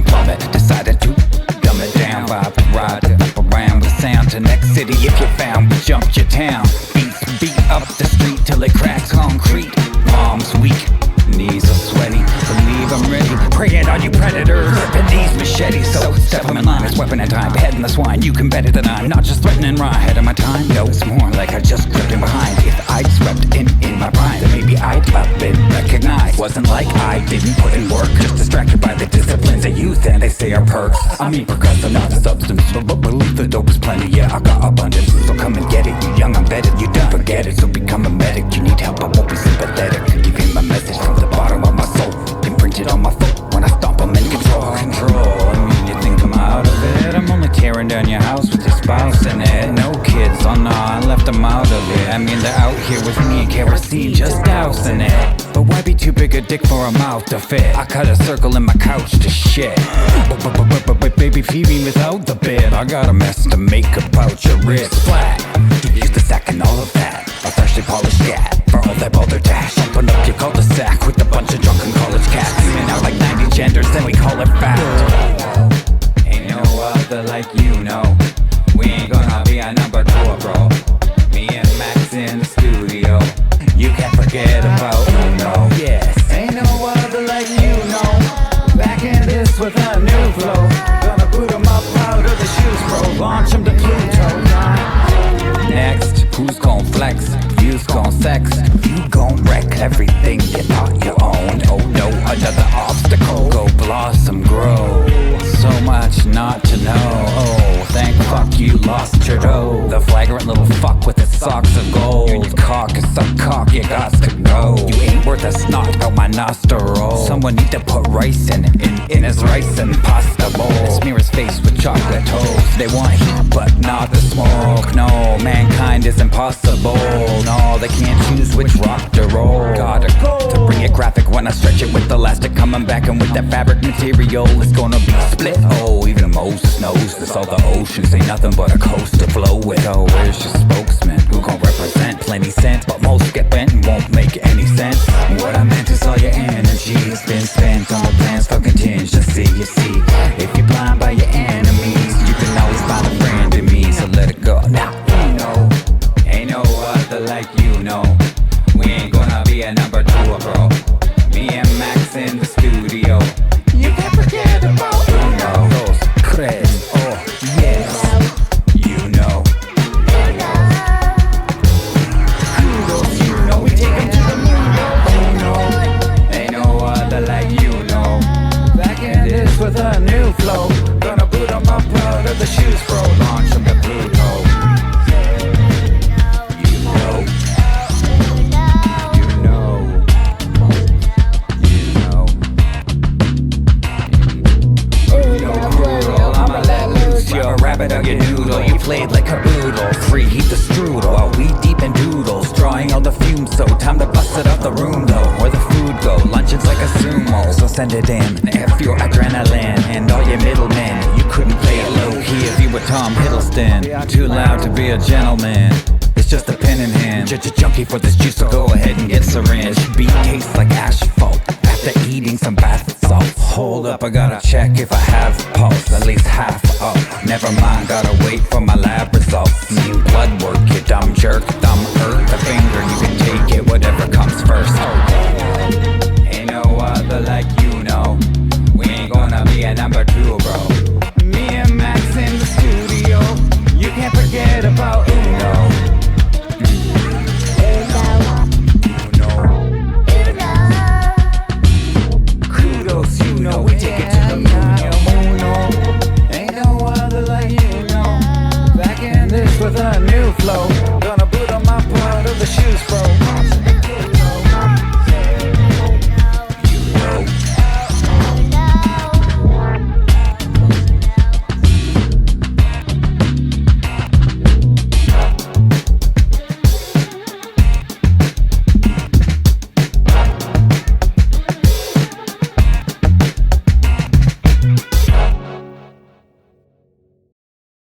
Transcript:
plummet. Decided to dumb it down, vibe ride up around the sound to next city. If you're found, we jumped your town. Beats beat up the street till it cracks concrete. Palms weak, knees are sweaty. Believe I'm ready, praying on you predators. Ripping these machetes, so step them in line. It's weapon and time, beheading the swine. You can bet it that I'm not just threatening right ahead of my time. No, it's more like I just crept in behind. If I'd swept in my prime, then maybe I'd have been recognized. Wasn't like I didn't put in work, just distracted by the disciplines of youth and they say are perks. I mean percussive, not a substance, but believe the dope is plenty. Yeah, I got abundance, so come and get it. You young, I'm vetted, you done, forget it. So become a medic, you need help, I won't be sympathetic. Give you my message from the bottom of my soul, imprinted on my foot when I stomp, I'm in control. I mean, you think I'm out of it? I'm only tearing down your house with your spouse in it. No kids, oh no, I left them out of it. I mean, they're out here with me and kerosene, just dousing it. But why be too big a dick for a mouth to fit? I cut a circle in my couch to shit. But baby, feed me without the bit. I got a mess to make about your wrist flat. Use the sack and all of that. A freshly polished gat for all that balderdash. Open up your cul-de-sac with a bunch of drunken college cats. Screaming out like 90 genders, then we call it fact. Ain't no other like you know. We ain't gonna be a number 2, bro. Me and Max in the studio. You can't forget about Uno. Yes, ain't no other like you know. Back in this with a new flow. Gonna boot 'em up out of the shoes, bro. Launch 'em to Pluto. Next, who's gon' flex? Views gon' sex. You gon' wreck everything you thought you owned. Oh no, another obstacle. Go blossom, grow. So much not to know. Oh, thank fuck you lost your dough. The flagrant little fuck with his socks of gold. Cock is some cock, you got to go. You ain't worth a snot out my nostril. Someone need to put rice in his rice and pasta bowl. Smear his face with chocolate toast. They want heat but not the smoke. No, mankind is impossible. No, they can't choose which rock to roll. Gotta go to bring it graphic when I stretch it with elastic. Coming back and with that fabric material, it's gonna be split. Oh, even Moses knows this. All the oceans ain't nothing but a coast to flow with. Oh, where's your spokesman? Who gon' represent? Plenty sense, but most get bent and won't make any sense. What I meant is all your energy has been spent on the plans for contingency. You see, if you're blind by your enemies, you can always find a friend in me. So let it go. Now you know, ain't no other like you know. We ain't gonna be a number 2, bro. Me and Max in the studio. You can't forget about Uno. Dos, tres, oh yes. You know. Kudos, you know. We take 'em to the moon, Uno. Ain't no other like you know. Back in this with a new flow. Gonna boot 'em up out of the shoes, bro. Launch 'em to Pluto. Of your noodle, you played like a boodle. Free heat the strudel while we deep in doodles, drawing all the fumes. So time to bust it out the room though. Where the food go, luncheon's like a sumo. So send it in, F your adrenaline and all your middlemen. You couldn't play it low key if you were Tom Hiddleston. Too loud to be a gentleman. It's just a pen in hand. Junkie for this juice, so go ahead and get syringe. Beat tastes like asphalt after eating some bath salts. Hold up, I gotta check if I have pulse, at least half up. Never mind, gotta wait for my lab results. Need blood work, you dumb jerk. Thumb hurt the finger, you can take it, whatever comes first. Ain't no other like you know. We ain't gonna be a number 2, bro.